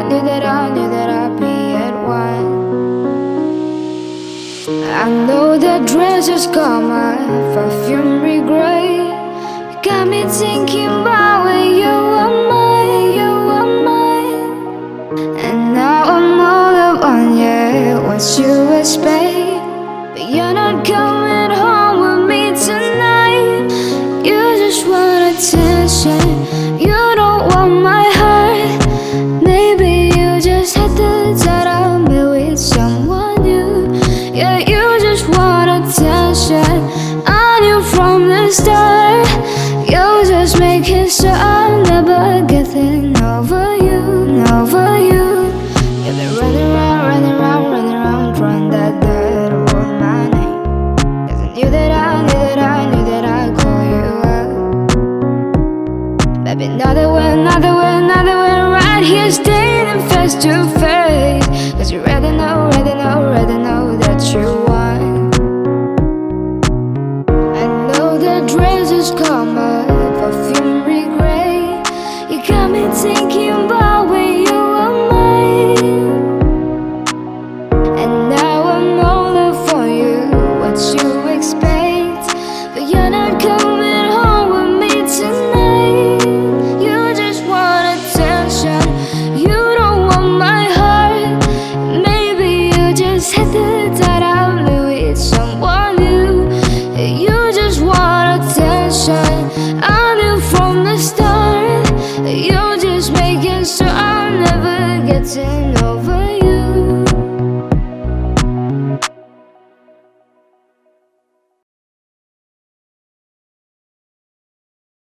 knew that I'd be at one. I know that dress has got my perfume regret. Got me thinking about when you were mine, you were mine. And now I'm all alone, yeah, what you expect? But you're not coming home with me tonight. You just want attention, you don't want my heart. Maybe you just had to tell me with someone new. Yeah, you just want attention, I knew from the start. You're just making sure I'm never getting over you, over you. You've been running around, running around, running around, trying that dirt on my name. 'Cause I knew that I'd call you up. Baby, another way, right here standing face to face. 'Cause you rather know that you want. I know that dress has come up